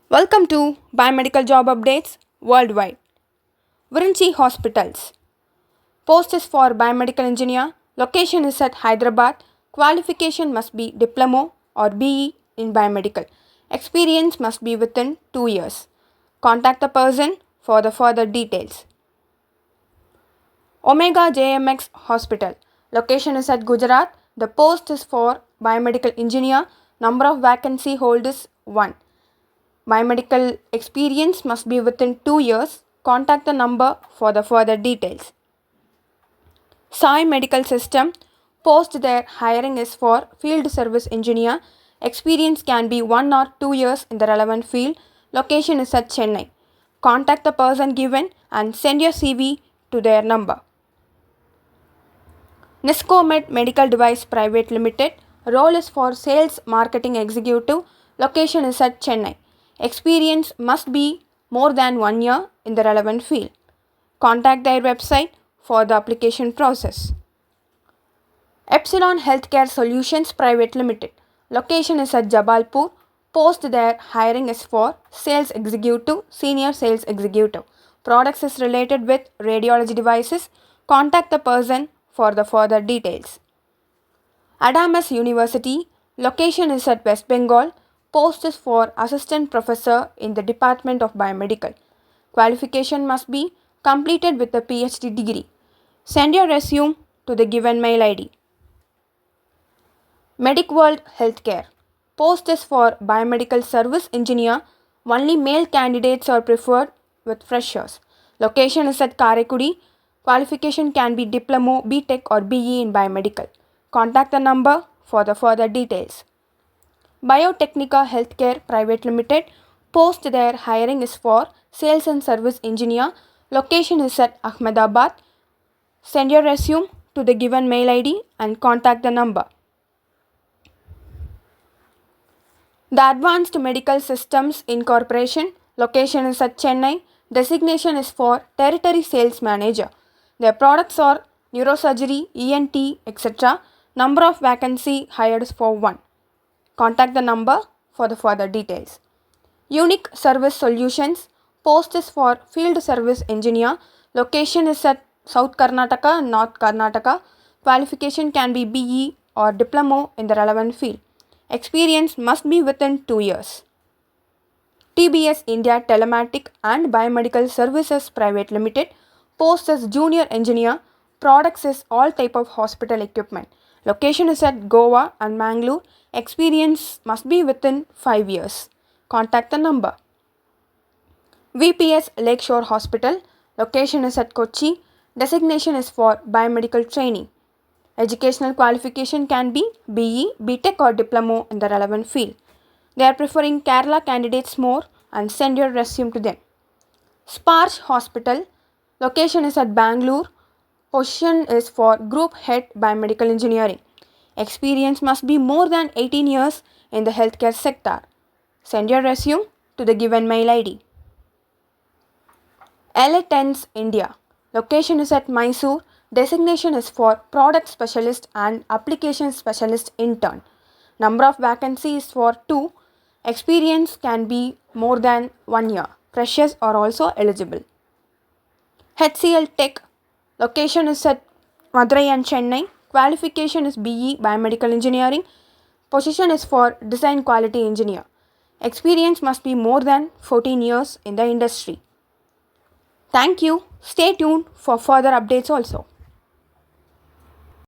Welcome to Biomedical Job Updates Worldwide. Virinchi Hospitals. Post is for Biomedical Engineer. Location is at Hyderabad. Qualification must be Diploma or BE in Biomedical. Experience must be within 2 years. Contact the person for the further details. Omega JMX Hospital. Location is at Gujarat. The post is for Biomedical Engineer. Number of vacancy hold is 1. Biomedical experience must be within 2 years. Contact the number for the further details. Sai Medical System. Post there hiring is for Field Service Engineer. Experience can be 1 or 2 years in the relevant field. Location is at Chennai. Contact the person given and send your CV to their number. Niscomed Medical Device Private Limited. Role is for Sales Marketing Executive. Location is at Chennai. Experience must be more than 1 year in the relevant field. Contact their website for the application process. Epsilon Healthcare Solutions Private Limited. Location is at Jabalpur. Post there hiring is for Sales Executive, Senior Sales Executive. Products is related with radiology devices. Contact the person for the further details. Adamas University. Location is at West Bengal. Post is for Assistant Professor in the Department of Biomedical. Qualification must be completed with a PhD degree. Send your resume to the given mail ID. MedicWorld Healthcare. Post is for Biomedical Service Engineer. Only male candidates are preferred with freshers. Location is at Karekudi. Qualification can be Diploma, BTech or BE in Biomedical. Contact the number for the further details. Biotechnica Healthcare Private Limited. Post there hiring is for Sales and Service Engineer. Location is at Ahmedabad. Send your resume to the given mail ID and contact the number. The Advanced Medical Systems Incorporation. Location is at Chennai. Designation is for Territory Sales Manager. Their products are neurosurgery, ENT, etc. Number of vacancy hired is for 1. Contact the number for the further details. Unique Service Solutions. Post is for Field Service Engineer. Location is at South Karnataka and North Karnataka. Qualification can be BE or Diploma in the relevant field. Experience must be within 2 years. TBS India Telematic and Biomedical Services Private Limited. Post is Junior Engineer. Products is all type of hospital equipment. Location is at Goa and Mangalore. Experience must be within 5 years. Contact the number. VPS Lakeshore Hospital. Location is at Kochi. Designation is for biomedical training. Educational qualification can be BE, BTech or Diploma in the relevant field. They are preferring Kerala candidates more and send your resume to them. Sparsh Hospital. Location is at Bangalore. Position is for Group Head Biomedical Engineering. Experience must be more than 18 years in the healthcare sector. Send your resume to the given mail ID. LA10s India. Location is at Mysore. Designation is for Product Specialist and Application Specialist Intern. Number of vacancies for 2. Experience can be more than 1 year. Freshers are also eligible. HCL Tech. Location is at Madurai and Chennai. Qualification is BE Biomedical Engineering. Position is for Design Quality Engineer. Experience must be more than 14 years in the industry. Thank you. Stay tuned for further updates also.